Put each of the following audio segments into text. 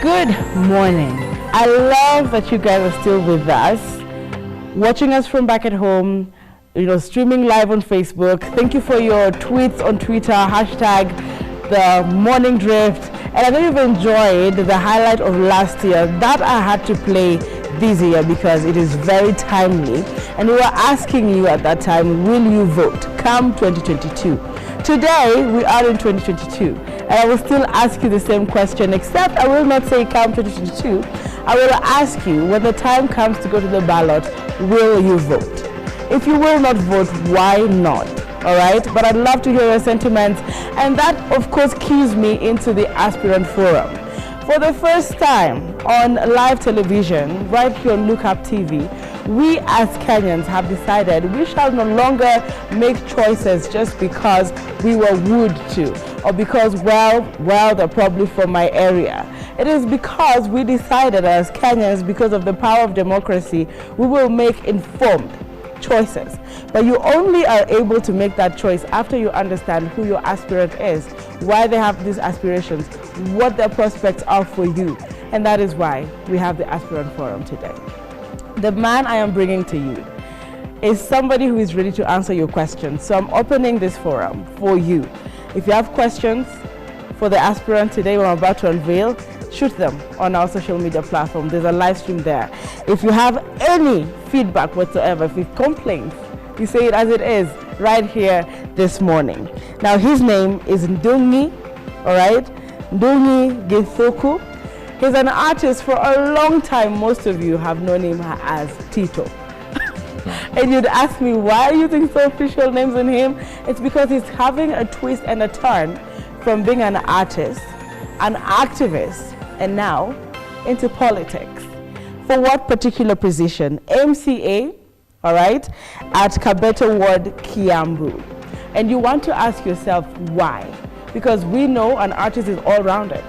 Good morning. I love that you guys are still with us, watching us from back at home, streaming live on Facebook. Thank you for your tweets on Twitter, hashtag the morning drift. And I know you've enjoyed the highlight of last year that I had to play this year because it is very timely. And we were asking you at that time, will you vote come 2022? Today, we are in 2022. And I will still ask you the same question, except I will not say come 2022. I will ask you, when the time comes to go to the ballot, will you vote? If you will not vote, why not? All right? But I'd love to hear your sentiments. And that, of course, cues me into the Aspirant Forum. For the first time on live television, right here on Look Up TV, we as Kenyans have decided we shall no longer make choices just because we were wooed to, or because, well, they're probably from my area. It is because we decided as Kenyans, because of the power of democracy, we will make informed choices. But you only are able to make that choice after you understand who your aspirant is, why they have these aspirations, what their prospects are for you. And that is why we have the Aspirant Forum today. The man I am bringing to you is somebody who is ready to answer your questions. So I'm opening this forum for you. If you have questions for the aspirant today, what I'm about to unveil, shoot them on our social media platform. There's a live stream there. If you have any feedback whatsoever, if you have complaints, you say it as it is right here this morning. Now his name is Ndungi, all right? Ndungi Githuku. He's an artist for a long time. Most of you have known him as Tito. And you'd ask me, why are you using so official names on him? It's because he's having a twist and a turn from being an artist, an activist, and now into politics. For what particular position? MCA, all right, at Kabete Ward, Kiambu. And you want to ask yourself why? Because we know an artist is all-rounded.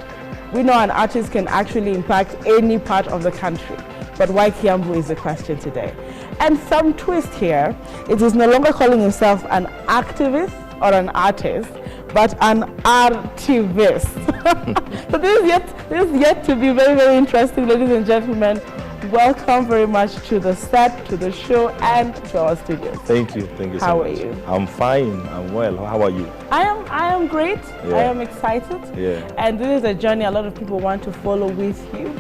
We know an artist can actually impact any part of the country. But why Kiambu is the question today. And some twist here, it is no longer calling himself an activist or an artist, but an artivist. So this is yet to be very, very interesting, ladies and gentlemen. Welcome very much to the set, to the show, and to our studios. Thank you so much. How are you? I'm fine, I'm well. How are you? I am great. Yeah. I am excited. Yeah. And this is a journey a lot of people want to follow with you.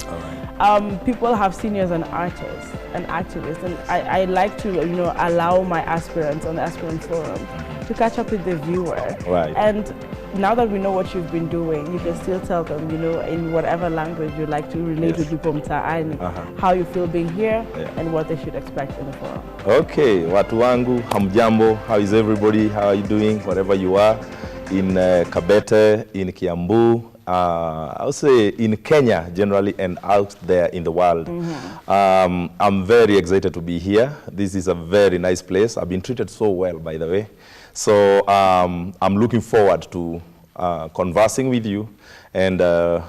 All right. People have seen you as an artist, an activist, and I like to, allow my aspirants on the Aspirant Forum to catch up with the viewer. Right. And now that we know what you've been doing, you can still tell them, in whatever language you like to relate with people mtaani, how you feel being here and what they should expect in the forum. Okay, watu wangu, hamjambo, how is everybody? How are you doing? Wherever you are, in Kabete, in Kiambu, I'll say in Kenya generally and out there in the world. I'm very excited to be here. This is a very nice place. I've been treated so well, by the way. So I'm looking forward to conversing with you and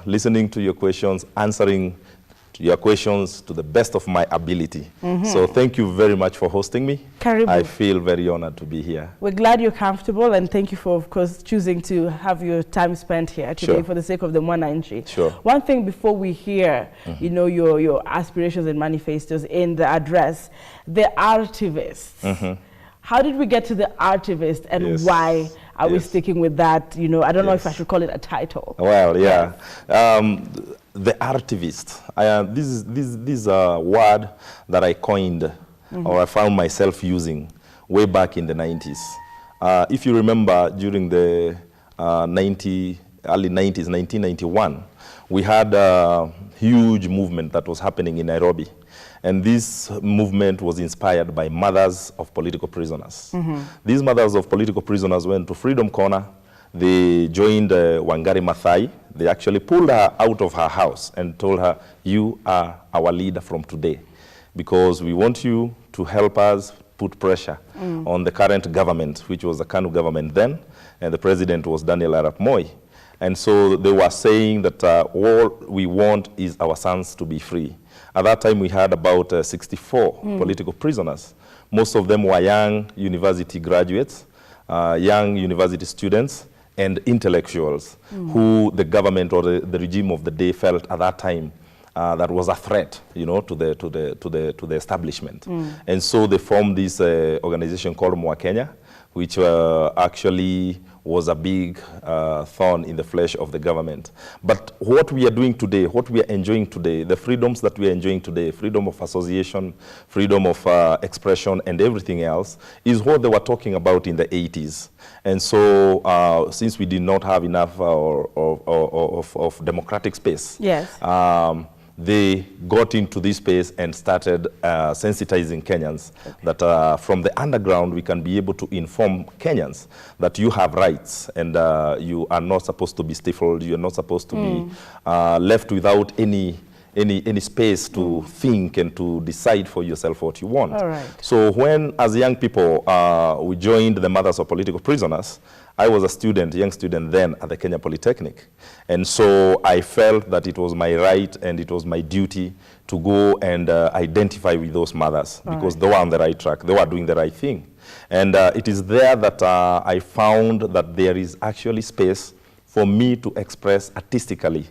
listening to your questions, answering to your questions to the best of my ability. So thank you very much for hosting me. Karibu. I feel very honored to be here. We're glad you're comfortable, and thank you for, of course, choosing to have your time spent here today for the sake of the Mwananchi. Sure. One thing before we hear, your aspirations and manifestos in the address, the artivist. How did we get to the artivist, and why are we sticking with that? I don't know if I should call it a title. Well, yeah. The artivist. This is a word that I coined, or I found myself using way back in the 90s. If you remember, during the early 90s, 1991, we had a huge movement that was happening in Nairobi. And this movement was inspired by mothers of political prisoners. These mothers of political prisoners went to Freedom Corner. They joined Wangari Maathai. They actually pulled her out of her house and told her, you are our leader from today, because we want you to help us put pressure on the current government, which was the KANU government then, and the president was Daniel Arap Moi. And so they were saying that all we want is our sons to be free. At that time, we had about 64 political prisoners. Most of them were young university graduates, young university students, and intellectuals who the government or the regime of the day felt at that time that was a threat, you know, to the establishment. And so they formed this organization called Mwa Kenya, which actually was a big thorn in the flesh of the government. But what we are doing today, what we are enjoying today, the freedoms that we are enjoying today, freedom of association, freedom of expression, and everything else, is what they were talking about in the 80s. And so since we did not have enough of democratic space, yes. They got into this space and started sensitizing Kenyans that from the underground we can be able to inform Kenyans that you have rights and you are not supposed to be stifled, you are not supposed to be left without any space to think and to decide for yourself what you want. All right. So when, as young people, we joined the Mothers of Political Prisoners, I was a student, young student then at the Kenya Polytechnic. And so I felt that it was my right and it was my duty to go and identify with those mothers because they were on the right track, they were doing the right thing. And it is there that I found that there is actually space for me to express artistically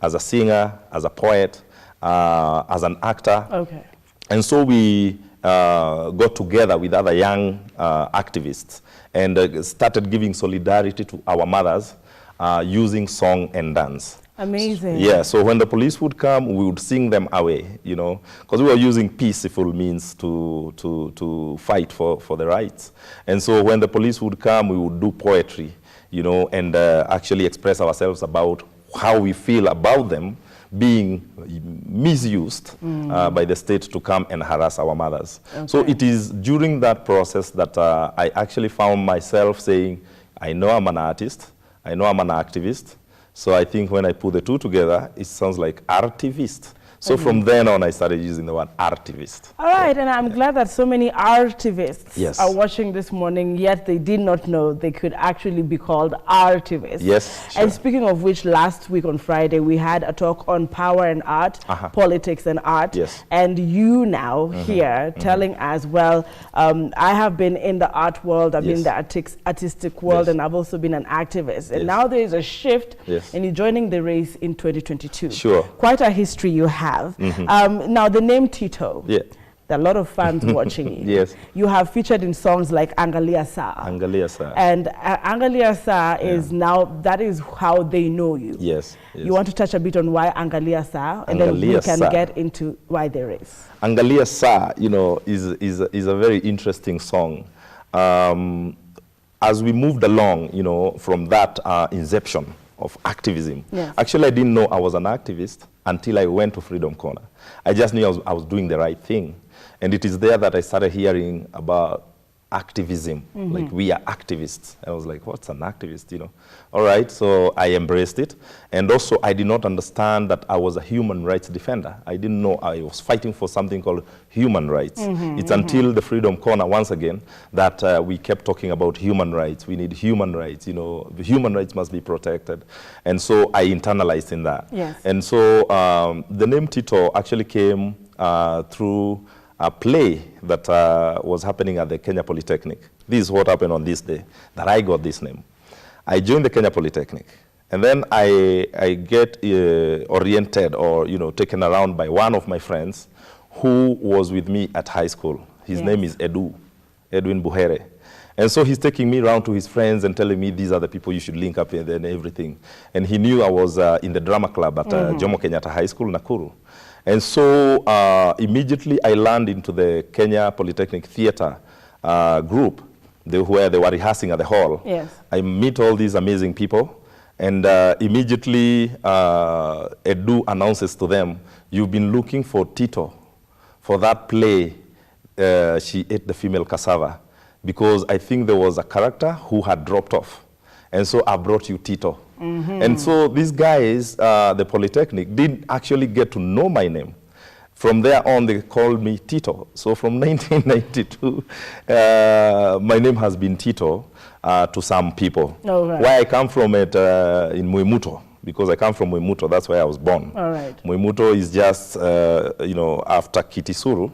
as a singer, as a poet, as an actor. Okay. And so we got together with other young activists and started giving solidarity to our mothers using song and dance. Amazing. Yeah, so when the police would come, we would sing them away, you know, because we were using peaceful means to fight for the rights. And so when the police would come, we would do poetry, you know, and actually express ourselves about how we feel about them being misused by the state to come and harass our mothers. Okay. So it is during that process that I actually found myself saying, I know I'm an artist, I know I'm an activist, so I think when I put the two together, it sounds like artivist. So from then on, I started using the word artivist. All right, and I'm glad that so many artivists are watching this morning, yet they did not know they could actually be called artivists. Yes, sure. And speaking of which, last week on Friday, we had a talk on power and art, politics and art. Yes. And you now here telling us, well, I have been in the art world, I've been in the artistic world, and I've also been an activist. And now there is a shift, and you're joining the race in 2022. Sure. Quite a history you have. Now, the name Tito, there are a lot of fans watching you. Yes. You have featured in songs like Angalia Saa. Angalia Saa. And Angalia Saa is now, that is how they know you. Yes. You want to touch a bit on why Angalia Saa, and then we can get into why there is. Angalia Saa, you know, is a very interesting song. As we moved along, you know, from that inception of activism. Actually, I didn't know I was an activist until I went to Freedom Corner. I just knew I was doing the right thing. And it is there that I started hearing about activism, like we are activists. I was like, what's an activist, you know? All right, so I embraced it. And also, I did not understand that I was a human rights defender. I didn't know I was fighting for something called human rights. It's until the Freedom Corner, once again, that we kept talking about human rights. We need human rights, you know, the human rights must be protected. And so I internalized in that. And so the name Tito actually came through a play that was happening at the Kenya Polytechnic. This is what happened on this day, that I got this name. I joined the Kenya Polytechnic, and then I get oriented or, you know, taken around by one of my friends who was with me at high school. His name is Edwin Buhere. And so he's taking me around to his friends and telling me these are the people you should link up with and everything. And he knew I was in the drama club at Jomo Kenyatta High School, Nakuru. And so immediately I landed into the Kenya Polytechnic Theatre group where they were rehearsing at the hall. I meet all these amazing people, and immediately Edu announces to them, you've been looking for Tito for that play, She Ate the Female Cassava, because I think there was a character who had dropped off. And so I brought you Tito. And so these guys, the Polytechnic, didn't actually get to know my name. From there on, they called me Tito. So from 1992, my name has been Tito to some people. Where I come from it in Muimuto, because I come from Muimuto, that's where I was born. Muimuto is just, you know, after Kitisuru,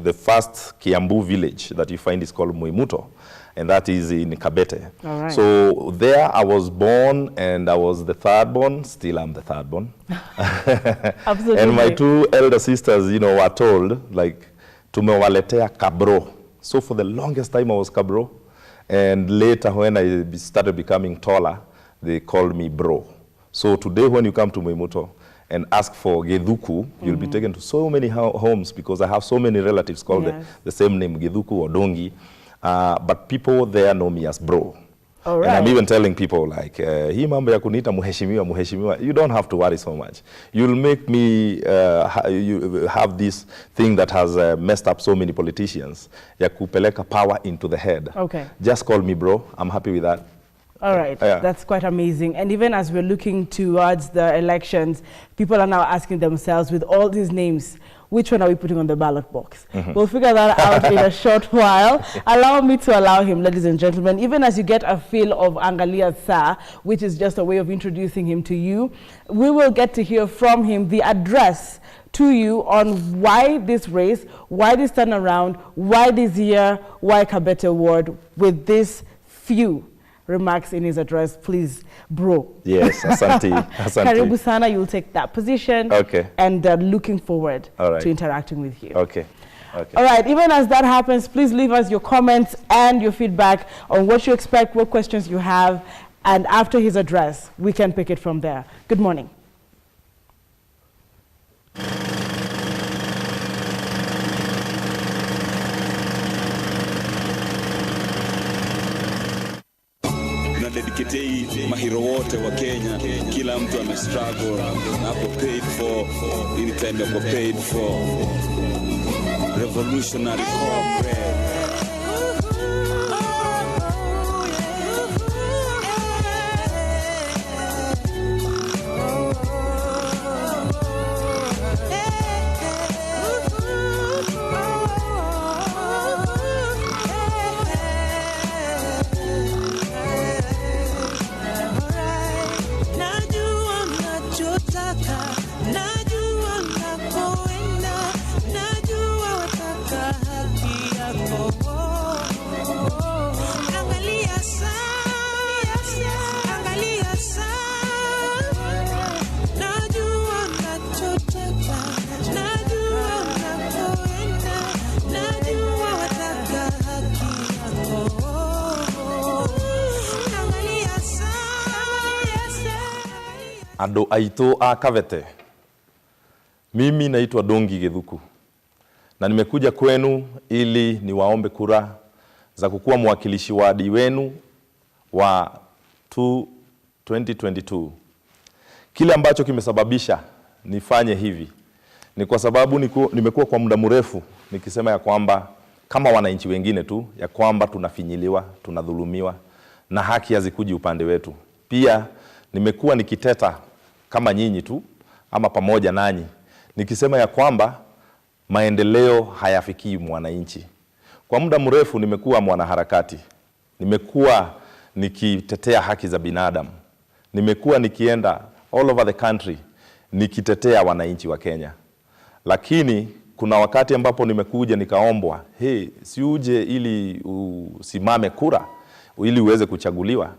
the first Kiambu village that you find is called Muimuto. and that is in Kabete. All right. So there I was born, and I was the third born. Still I'm the third born. Absolutely. And my two elder sisters, you know, were told, like, tumewaletea kabro. So for the longest time I was kabro. And later when I started becoming taller, they called me bro. So today when you come to Mwimuto and ask for Gedhuku, you'll be taken to so many homes because I have so many relatives called the same name, Gedhuku or Dongi. But people there know me as bro. All right. And I'm even telling people, like, hii mambo ya kuniita muheshimiwa, muheshimiwa, you don't have to worry so much. You'll make me you have this thing that has messed up so many politicians, ya kupeleka power into the head. Okay. Just call me bro. I'm happy with that. All right, that's quite amazing. And even as we're looking towards the elections, people are now asking themselves, with all these names, which one are we putting on the ballot box? We'll figure that out in a short while. Allow me to allow him, ladies and gentlemen, even as you get a feel of Angalia Sa, which is just a way of introducing him to you, we will get to hear from him the address to you on why this race, why this turnaround, why this year, why Kabete Ward, with this few remarks in his address. Please, bro. Yes, asante. Asante. Karibu sana, you'll take that position. Okay. And looking forward to interacting with you. Okay. Okay. All right, even as that happens, please leave us your comments and your feedback on what you expect, what questions you have, and after his address, we can pick it from there. Good morning. Dedicate mahiro wote wa Kenya, kila mtu ame struggle na hapo paid for, ili time hapo paid for revolutionary corporate. Ado aito a Kabete. Mimi naitwa Dongi Gedhuku. Na nimekuja kwenu ili niwaombe kura za kukuwa mwakilishi wadi wenu wa 2022. Kile ambacho kimesababisha nifanye hivi ni kwa sababu nimekuwa kwa muda mrefu nikisema ya kwamba kama wananchi wengine tu ya kwamba tunafinyiliwa, tunadhulumiwa na haki hazikuji upande wetu. Pia nimekuwa nikiteta kama nyinyi tu ama pamoja nanyi nikisema ya kwamba maendeleo hayafikii mwananchi. Kwa muda mrefu nimekuwa mwanaharakati. Nimekuwa nikitetea haki za binadamu. Nimekuwa nikienda all over the country nikitetea wananchi wa Kenya. Lakini kuna wakati ambapo nimekuja nikaombwa, hey, si uje ili usimame kura ili uweze kuchaguliwa.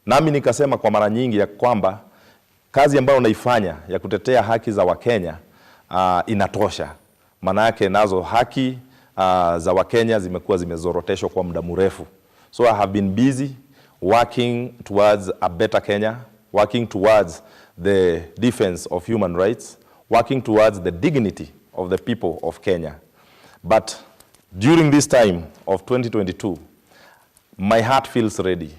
Nami nikasema kwa mara nyingi ya kwamba kazi ambayo naifanya ya kutetea haki za Wakenya inatosha. Maana yake nazo haki za Wakenya zimekuwa zimezoroteshwa kwa muda mrefu. So I have been busy working towards a better Kenya, working towards the defense of human rights, working towards the dignity of the people of Kenya. But during this time of 2022, my heart feels ready.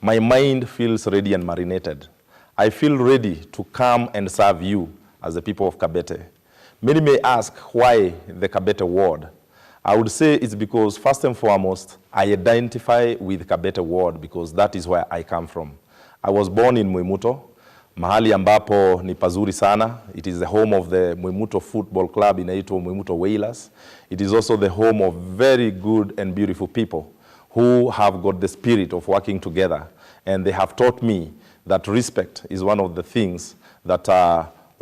My mind feels ready and marinated. I feel ready to come and serve you as the people of Kabete. Many may ask why the Kabete ward. I would say it's because first and foremost, I identify with Kabete ward because that is where I come from. I was born in Mwimuto, mahali ambapo ni pazuri sana. It is the home of the Mwimuto Football Club, inaitwa Mwimuto Whalers. It is also the home of very good and beautiful people who have got the spirit of working together. And they have taught me that respect is one of the things that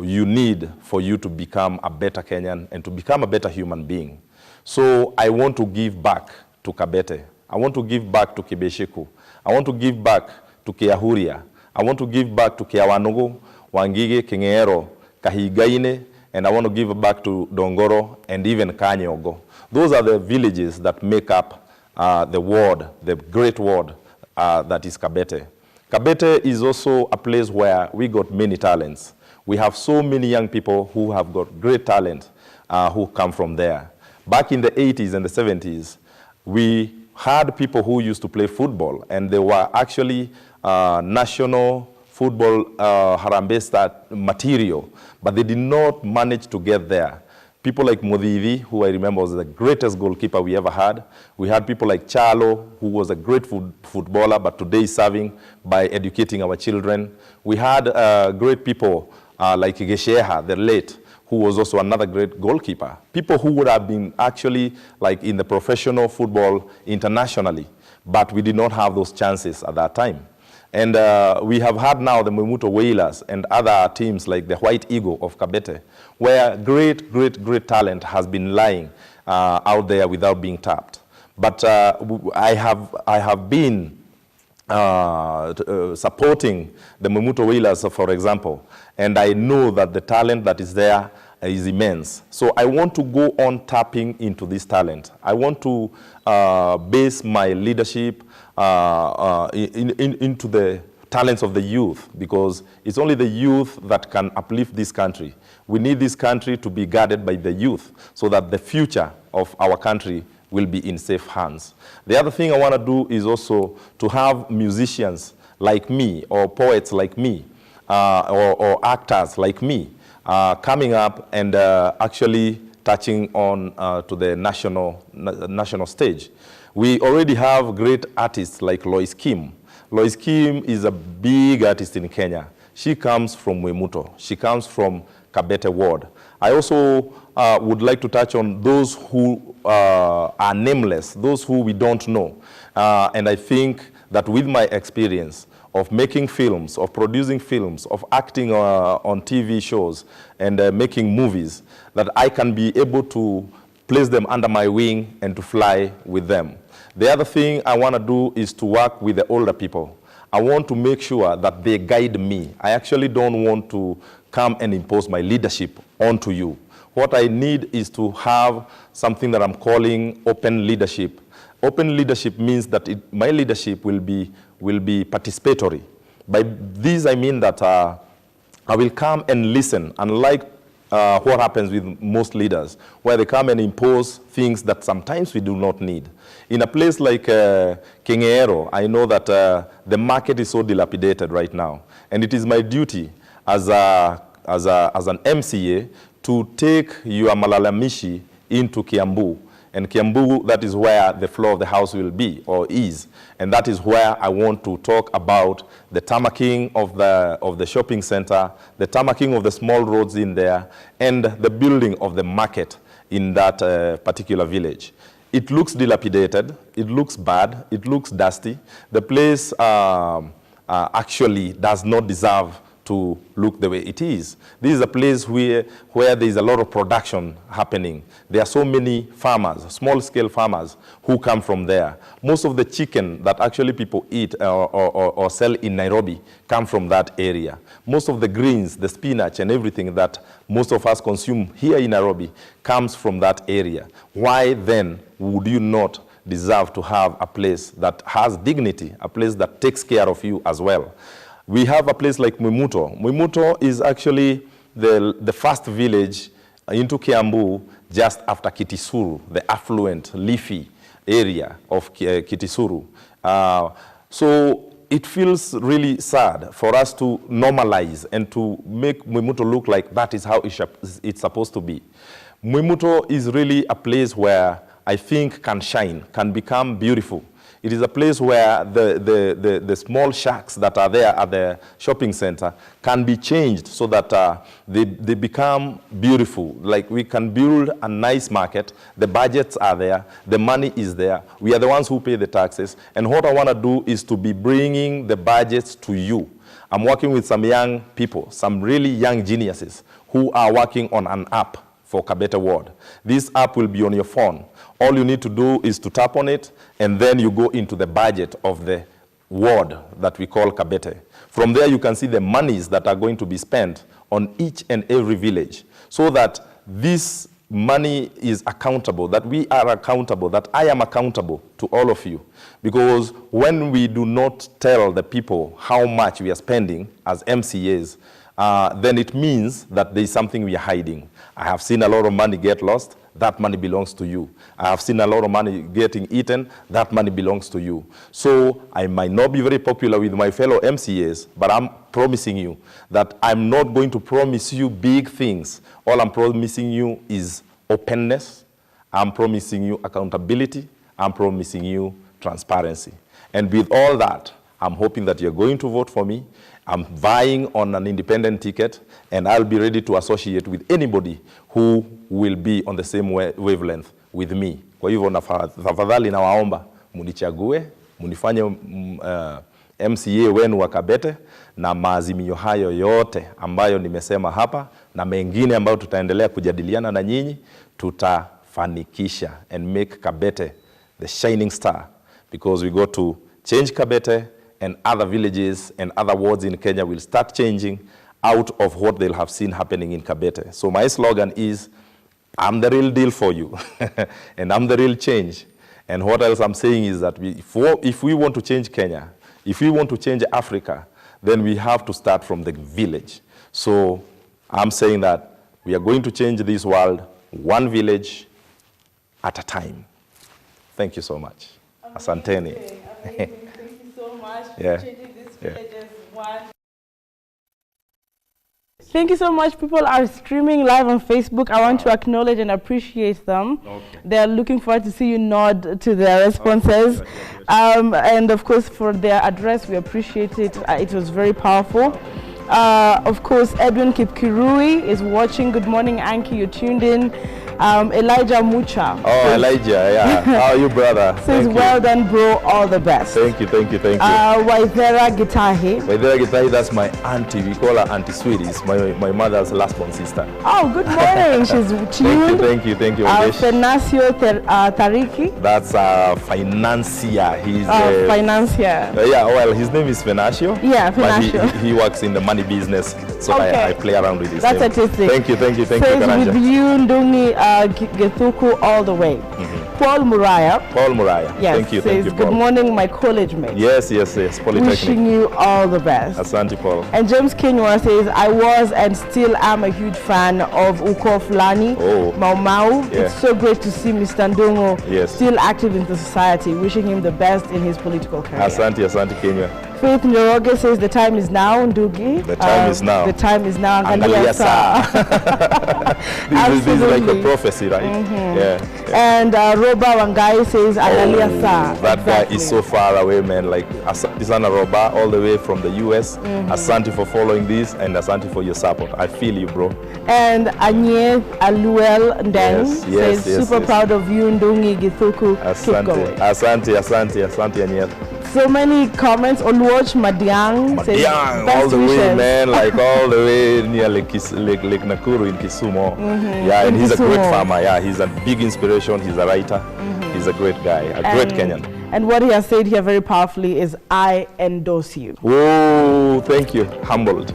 you need for you to become a better Kenyan and to become a better human being. So I want to give back to Kabete. I want to give back to Kibesheku. I want to give back to Kiahuria. I want to give back to Kiawanogo, Wangige, Kingero, Kahigaine, and I want to give back to Dongoro and even Kanyogo. Those are the villages that make up the ward, the great ward that is Kabete. Kabete is also a place where we got many talents. We have so many young people who have got great talent who come from there. Back in the 80s and the 70s, we had people who used to play football, and they were actually national football Harambee Star material, but they did not manage to get there. People like Modivi, who I remember was the greatest goalkeeper we ever had. We had people like Chalo, who was a great footballer, but today is serving by educating our children. We had great people like Gesheha, the late, who was also another great goalkeeper. People who would have been actually like in the professional football internationally, but we did not have those chances at that time. And we have had now the Mwemuto Whalers and other teams like the White Eagle of Kabete, where great, great, great talent has been lying out there without being tapped. But I have been supporting the Mwemuto Whalers, for example, and I know that the talent that is there is immense. So I want to go on tapping into this talent. I want to base my leadership into the talents of the youth, because it's only the youth that can uplift this country. We need this country to be guarded by the youth so that the future of our country will be in safe hands. The other thing I want to do is also to have musicians like me, or poets like me, or actors like me, coming up and actually touching on to the national stage. We already have great artists like Lois Kim. Lois Kim is a big artist in Kenya. She comes from Mwemuto. She comes from Kabete Ward. I also would like to touch on those who are nameless, those who we don't know. And I think that with my experience of making films, of producing films, of acting on TV shows and making movies, that I can be able to place them under my wing and to fly with them. The other thing I want to do is to work with the older people. I want to make sure that they guide me. I actually don't want to come and impose my leadership onto you. What I need is to have something that I'm calling open leadership. Open leadership means that my leadership will be participatory. By this I mean that I will come and listen, unlike what happens with most leaders, where they come and impose things that sometimes we do not need. In a place like Kingero, I know that the market is so dilapidated right now, and it is my duty as an MCA to take your malalamishi into Kiambu. And Kiambu, that is where the floor of the house will be, or is. And that is where I want to talk about the tarmacking of the shopping center, the tarmacking of the small roads in there, and the building of the market in that particular village. It looks dilapidated, it looks bad, it looks dusty. The place actually does not deserve to look the way it is. This is a place where there is a lot of production happening. There are so many farmers, small-scale farmers, who come from there. Most of the chicken that actually people eat or sell in Nairobi come from that area. Most of the greens, the spinach and everything that most of us consume here in Nairobi comes from that area. Why then would you not deserve to have a place that has dignity, a place that takes care of you as well? We have a place like Mwemuto. Mwemuto is actually the first village into Kiambu just after Kitisuru, the affluent, leafy area of Kitisuru. So it feels really sad for us to normalize and to make Mwemuto look like that is how it's supposed to be. Mwemuto is really a place where I think can shine, can become beautiful. It is a place where the small shacks that are there at the shopping center can be changed so that they become beautiful. Like we can build a nice market, the budgets are there, the money is there, we are the ones who pay the taxes, and what I want to do is to be bringing the budgets to you. I'm working with some young people, some really young geniuses who are working on an app for Kabete Ward. This app will be on your phone. All you need to do is to tap on it, and then you go into the budget of the ward that we call Kabete. From there, you can see the monies that are going to be spent on each and every village, so that this money is accountable, that we are accountable, that I am accountable to all of you. Because when we do not tell the people how much we are spending as MCAs, then it means that there is something we are hiding. I have seen a lot of money get lost. That money belongs to you. I have seen a lot of money getting eaten. That money belongs to you. So I might not be very popular with my fellow MCAs, but I'm promising you that I'm not going to promise you big things. All I'm promising you is openness. I'm promising you accountability. I'm promising you transparency. And with all that, I'm hoping that you're going to vote for me. I'm vying on an independent ticket, and I'll be ready to associate with anybody who will be on the same wavelength with me. Kwa hivyo tafadhali nawaomba munichague, munifanye MCA wenu wa Kabete, na maazimio hayo yote ambayo nimesema hapa na mengine ambayo tutaendelea kujadiliana na nyinyi, tutafanikisha and make Kabete the shining star, because we got to change Kabete, and other villages and other wards in Kenya will start changing out of what they'll have seen happening in Kabete. So my slogan is, I'm the real deal for you, and I'm the real change. And what else I'm saying is that if we want to change Kenya, if we want to change Africa, then we have to start from the village. So I'm saying that we are going to change this world one village at a time. Thank you so much. Asanteni. Amazing. Thank you so much for changing this village as one. Thank you so much. People are streaming live on Facebook. I want to acknowledge and appreciate them. Okay. They're looking forward to see you nod to their responses. And of course, for their address, we appreciate it. It was very powerful. Of course, Edwin Kipkirui is watching. Good morning, Anki. You're tuned in. Elijah Mucha. Oh, Elijah, yeah. How are you, brother? Says, well done, bro. All the best. Thank you, thank you, thank you. Waithera Gitahi. Waithera Gitahi, that's my auntie. We call her Auntie Sweetie. It's my mother's last born sister. Oh, good morning. She's tuned. Thank you. Fenacio Tariki. That's financier. He's financier. Yeah, well, his name is Fenacio. Yeah, Fenacio. But he works in the money business, so okay. I play around with his name. That's artistic. Thank you, Says Karanja. With you, Ndungi Gethuku all the way. Paul Muraya. Yes, thank you, Paul. Good morning, my college mate. Yes, Polytechnic. Wishing you all the best. Asante, Paul. And James Kenywa says, I was and still am a huge fan of Uko Fulani, Mau Mau. Yeah. It's so great to see Mr. Ndungo still active in the society. Wishing him the best in his political career. Asante, Kenywa. Faith Njoroge says the time is now, Ndugi. The time is now. The time is now. Angalia saa. This is like a prophecy, right? Yeah. And Roba Wangai says Angalia saa. That guy is so far away, man. Like Asana Roba, all the way from the US. Asante for following this, and Asante for your support. I feel you, bro. And Anye Aluel Ndeng says super proud of you, Ndungi Githuku. Keep going. Asante, Anye. So many comments. Oluoch Madiang says, all the way, man, like all the way near Lake Nakuru in Kisumu. Yeah, and he's a great farmer. Yeah, he's a big inspiration. He's a writer. He's a great guy, great Kenyan. And what he has said here very powerfully is, I endorse you. Oh, thank you. Humbled.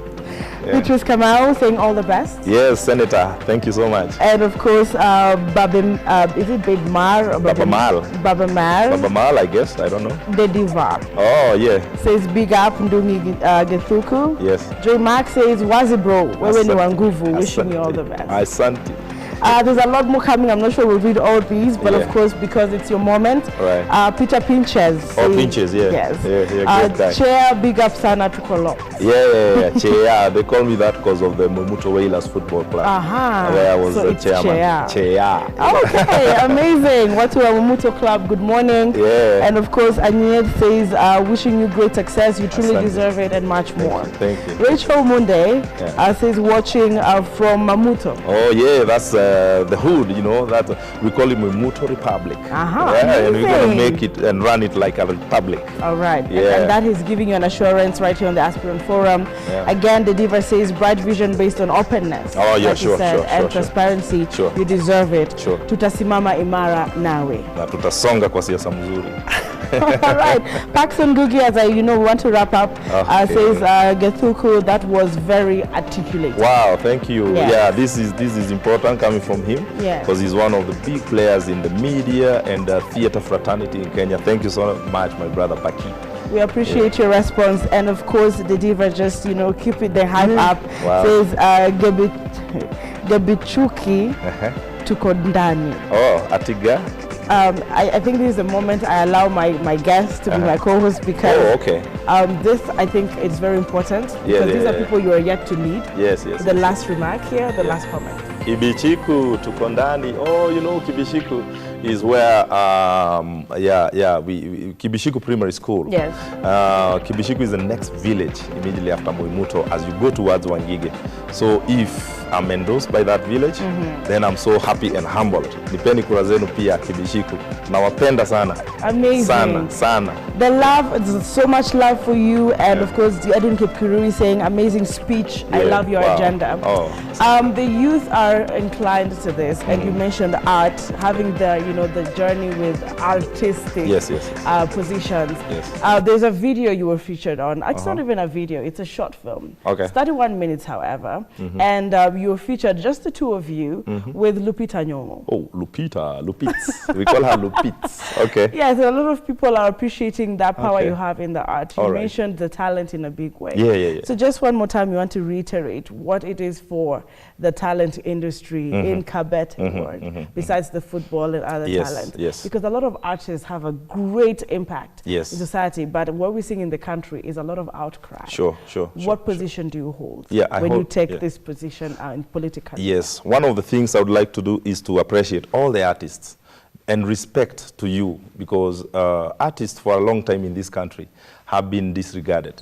Beatrice Kamau saying all the best. Yes, Senator. Thank you so much. And of course, is it Bedmar? Babamal, I guess. I don't know. Dedivar. Oh, yeah. Says big up Ndungi Gethuku. Yes. J Mark says, Wazi bro, wewe ni wanguvu. Wishing you all the best. Asante. There's a lot more coming. I'm not sure we'll read all these, but of course, because it's your moment. Right. Peter Pinches. Pinches, yeah. Yes. Yeah, great guy. Chair, big up Sana Tukolo. Yeah. Chair. They call me that because of the Mumuto Whalers Football Club. Where I was the chairman. Chair. Okay, amazing. Watu wa Mumuto Club, good morning. Yeah. And of course, Anyed says, wishing you great success. You truly deserve it and much more. Thank you. Rachel Munde says, watching from Mamuto. Oh, yeah, that's the hood, you know, that we call it Muto Republic. And we're going to make it and run it like a republic. All right. Yeah. And that is giving you an assurance right here on the Aspirant Forum. Yeah. Again, the diva says bright vision based on openness. Oh, yeah, like sure, you said, sure, and sure, transparency. Sure. You deserve it. Sure. Tutasimama imara nawe. Na tutasonga kwa siasa mzuri. All right. Paxson Gugi, as I want to wrap up, says Gethuku, that was very articulate. Wow, thank you. Yes. Yeah, this is important coming from him, because he's one of the big players in the media and theater fraternity in Kenya. Thank you so much, my brother Paki. We appreciate your response, and of course the diva just keep it the hype up. Wow. Says Gabichuki tukondani. Oh, Atiga. I think this is the moment I allow my guests to be my co-host, because this, I think, it's very important, because these are people you are yet to meet. Yes. The last remark here, the last comment. Kibichiku tukondani. Oh, Kibishiku is where Kibishiku Primary School. Yes. Kibishiku is the next village immediately after Muimuto as you go towards Wangige. So if I'm endorsed by that village, then I'm so happy and humbled. Nipeni kura zenu pia Kibishiku. Nawapenda sana. Amazing. Sana. The love, so much love for you, and of course the Edwin Kipkurui saying amazing speech. I love your agenda. The youth are inclined to this, and you mentioned art, having the the journey with artistic positions. Yes. There's a video you were featured on. It's not even a video; it's a short film. Okay. It's 31 minutes, however, and you were featured, just the two of you, with Lupita Nyong'o. Oh, Lupitz. We call her Lupitz. Okay. Yes, a lot of people are appreciating that power you have in the art. You mentioned the talent in a big way. Yeah. So just one more time, you want to reiterate what it is for the talent industry in Kabete world, besides the football and other talent. Yes. Because a lot of artists have a great impact in society, but what we're seeing in the country is a lot of outcry. Sure. What position do you hold when you take this position in political? Yes, one of the things I would like to do is to appreciate all the artists and respect to you, because artists for a long time in this country have been disregarded.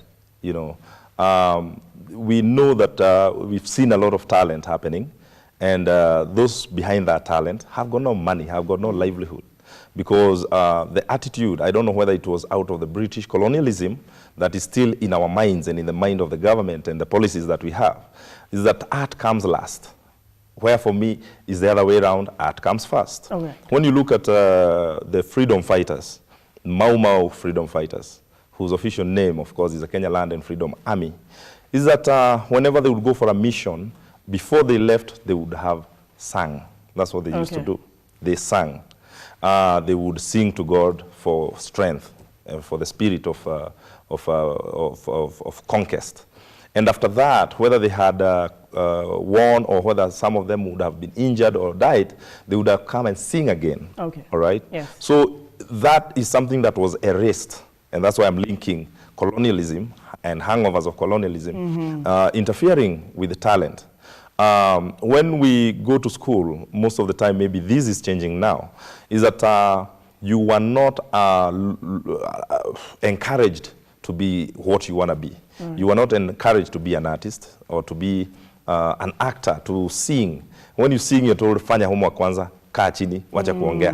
We know that we've seen a lot of talent happening, and those behind that talent have got no money, have got no livelihood, because the attitude, I don't know whether it was out of the British colonialism that is still in our minds and in the mind of the government and the policies that we have, is that art comes last. Where for me is the other way around, art comes first. When you look at the freedom fighters, Mau Mau freedom fighters, whose official name, of course, is the Kenya Land and Freedom Army, is that whenever they would go for a mission, before they left, they would have sang. That's what they used to do. They sang. They would sing to God for strength, for the spirit of conquest. And after that, whether they had won or whether some of them would have been injured or died, they would have come and sing again. All right? Yes. So that is something that was erased. And that's why I'm linking colonialism and hangovers of colonialism interfering with the talent. When we go to school, most of the time, maybe this is changing now, is that you were not encouraged to be what you want to be. You are not encouraged to be an artist or to be an actor, to sing. When you sing, you're told, fanya homework kwanza, kaa chini, wacha kuongea.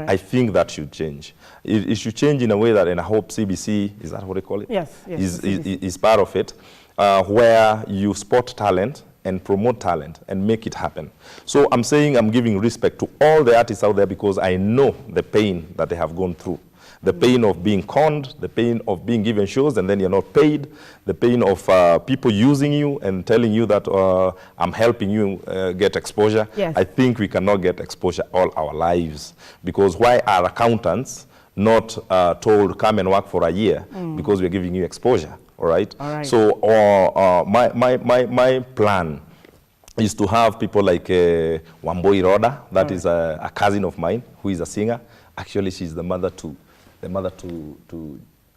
I think that should change. It should change in a way that, and I hope CBC, is that what they call it? Yes. Is part of it, where you spot talent and promote talent and make it happen. So I'm saying I'm giving respect to all the artists out there, because I know the pain that they have gone through. The pain of being conned, the pain of being given shows and then you're not paid, the pain of people using you and telling you that I'm helping you get exposure. I think we cannot get exposure all our lives, because why are accountants not told come and work for a year because we're giving you exposure? All right. So my plan is to have people like Wamboi Roda, that is a cousin of mine who is a singer. Actually, she's the mother to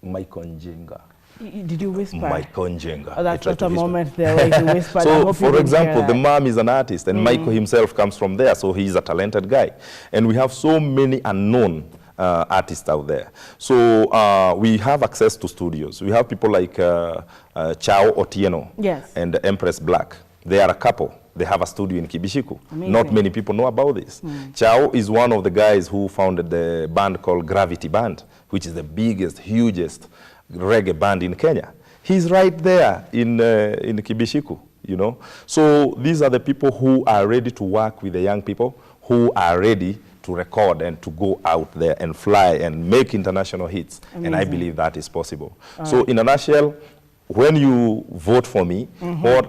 Michael Njenga. Did you whisper? Michael Njenga. Oh, that's a moment there where you whispered. So, for example, the mom is an artist, and Michael himself comes from there, so he's a talented guy. And we have so many unknown artists out there. So we have access to studios. We have people like Chao Otieno and Empress Black. They are a couple. they have a studio in Kibishiku. Amazing. Not many people know about this. Chao is one of the guys who founded the band called Gravity Band, which is the biggest, hugest reggae band in Kenya. He's right there in Kibishiku, you know. So these are the people who are ready to work with the young people, who are ready to record and to go out there and fly and make international hits. Amazing. And I believe that is possible. So in a nutshell, when you vote for me, what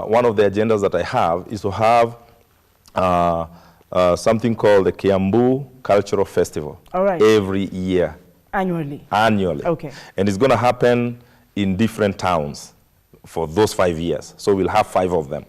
one of the agendas that I have is to have something called the Kiambu Cultural Festival every year. Annually? Annually. Okay. And it's going to happen in different towns for those 5 years. So we'll have 5 of them.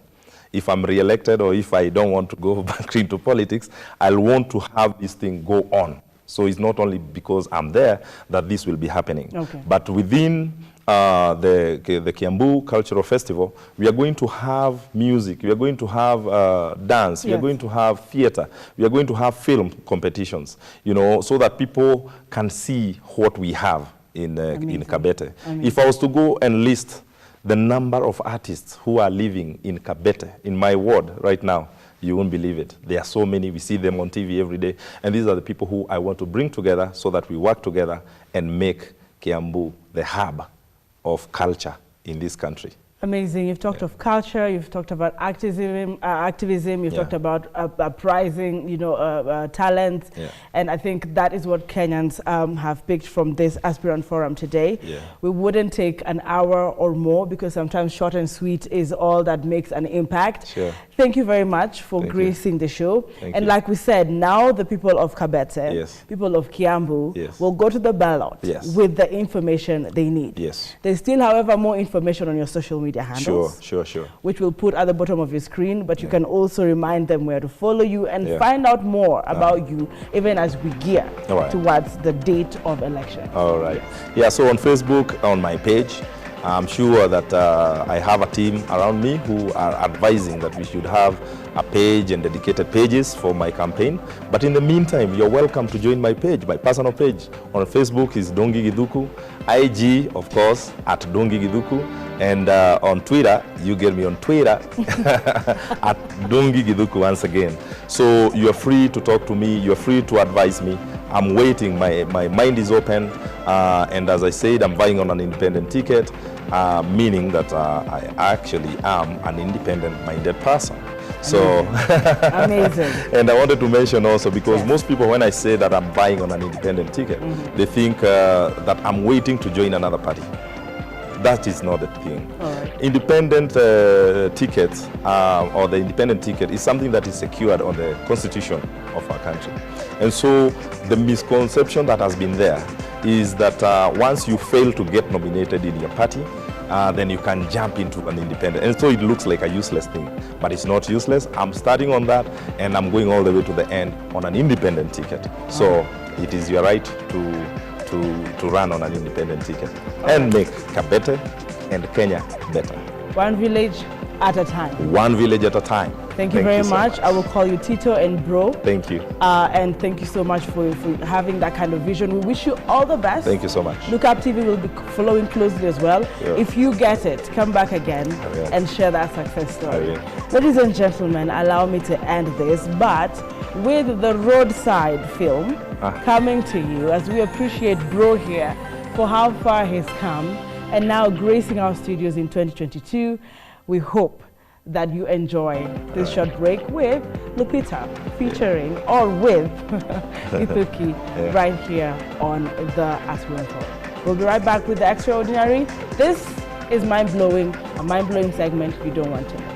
If I'm re-elected or if I don't want to go back into politics, I'll want to have this thing go on. So it's not only because I'm there that this will be happening. Okay. But within the Kiambu Cultural Festival, we are going to have music, we are going to have dance, we are going to have theater, we are going to have film competitions, you know, so that people can see what we have in Kabete. If I was to go and list the number of artists who are living in Kabete, in my ward right now, you won't believe it. There are so many. We see them on TV every day. And these are the people who I want to bring together so that we work together and make Kiambu the hub of culture in this country. Amazing. You've talked of culture, you've talked about activism, you've talked about uprising, you know, talent. And I think that is what Kenyans have picked from this Aspirant Forum today. We wouldn't take an hour or more because sometimes short and sweet is all that makes an impact. Thank you very much for gracing the show. And like we said, now the people of Kabete, people of Kiambu will go to the ballot with the information they need. There's still, however, more information on your social media handles, which we'll put at the bottom of your screen, but you can also remind them where to follow you and find out more about you, even as we gear towards the date of election. So on Facebook, on my page, I'm sure that I have a team around me who are advising that we should have a page and dedicated pages for my campaign. But in the meantime, you're welcome to join my page, my personal page. On Facebook is Dongi Giduku, IG, of course, at Dongi Giduku, and on Twitter, you get me on Twitter at Dongi Giduku once again. So you're free to talk to me, you're free to advise me. I'm waiting, my mind is open, and as I said, I'm buying on an independent ticket, meaning that I actually am an independent-minded person. So amazing. And I wanted to mention also, because most people, when I say that I'm buying on an independent ticket, they think that I'm waiting to join another party. That is not the thing. Independent tickets or the independent ticket is something that is secured on the constitution of our country. And so the misconception that has been there is that once you fail to get nominated in your party, then you can jump into an independent. And so it looks like a useless thing, but it's not useless. I'm starting on that, and I'm going all the way to the end on an independent ticket. So it is your right to run on an independent ticket and make Kabete and Kenya better. One village at a time. One village at a time. Thank you very much. I will call you Tito and Bro. Thank you. And thank you so much for having that kind of vision. We wish you all the best. Thank you so much. Look Up TV will be following closely as well. If you get it, come back again and share that success story. Ladies and gentlemen, allow me to end this, but with the roadside film coming to you, as we appreciate Bro here for how far he's come and now gracing our studios in 2022. We hope that you enjoy this short break with Lupita featuring or with Ithuki right here on the Aspirant Forum. We'll be right back with the Extraordinary. This is mind-blowing, a mind-blowing segment you don't want to miss.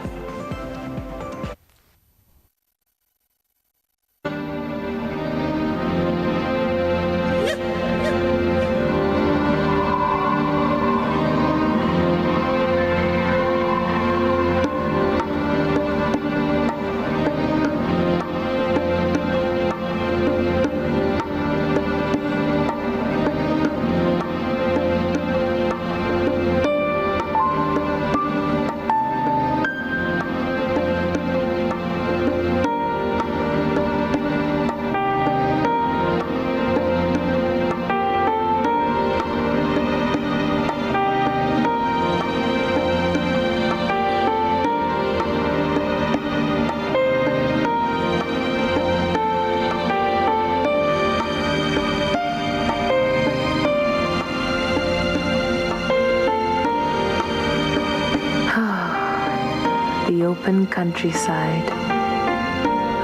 green countryside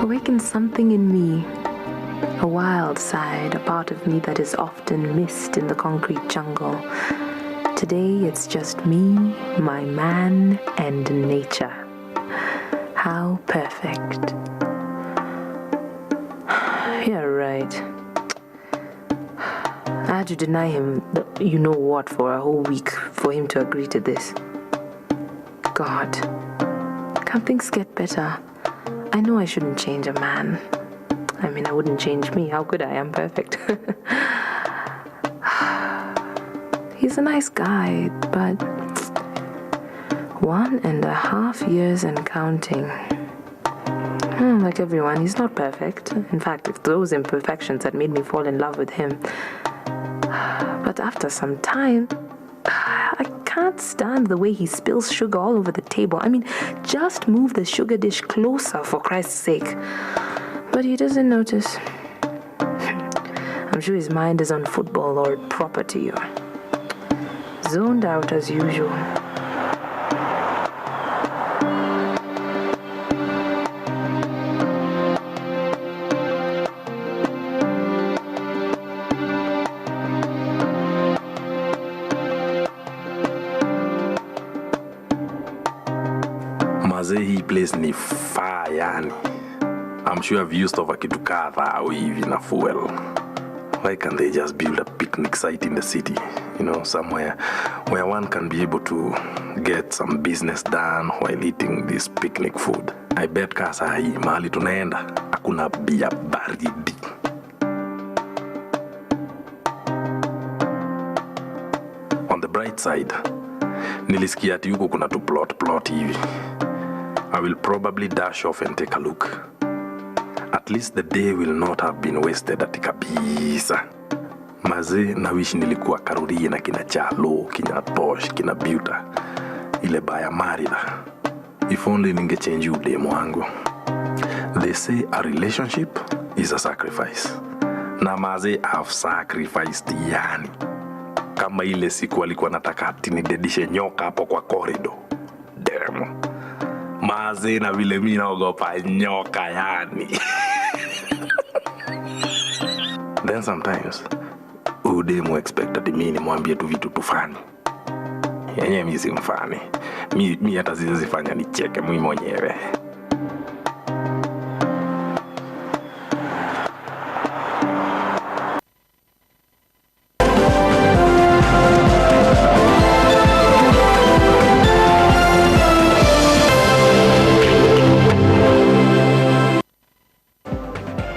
awakens something in me, a wild side, a part of me that is often missed in the concrete jungle. Today it's just me, my man, and nature. How perfect. You're right. I had to deny him the you-know-what for a whole week for him to agree to this. God, can't things get better? I know I shouldn't change a man. I mean, I wouldn't change me. How could I? I'm perfect. He's a nice guy, but 1.5 years and counting. Like everyone, he's not perfect. In fact, if those imperfections had made me fall in love with him. But after some time, I can't stand the way he spills sugar all over the table. I mean, just move the sugar dish closer, for Christ's sake. But he doesn't notice. I'm sure his mind is on football or property or zoned out as usual. Hii place ni fire yani. I'm sure I've used over kitu kadha au hivi na fuel. Why can't they just build a picnic site in the city? You know, somewhere where one can be able to get some business done while eating this picnic food. I bet kasa hii mahali tunaenda hakuna bia baridi. On the bright side, nilisikia ati huko kuna tu plot hivi. I will probably dash off and take a look. At least the day will not have been wasted ati kabisa. Mazee na wish nilikuwa Karuri na kina Chalo, kina Tosh, kina Buta. Ile baya marida. If only ningechange udemu wangu. They say a relationship is a sacrifice. Na mazee have sacrificed yani. Kama ile siku alikuwa nataka ati nidedishe nyoka hapo kwa corridor. Damn. Mazee na vile mimi naogopa nyoka yani. Then sometimes udemu expect ati mimi nimwambie tu vitu tufani. Yenyewe mimi si mfani. Mimi hata zifanya nicheke mimi mwenyewe.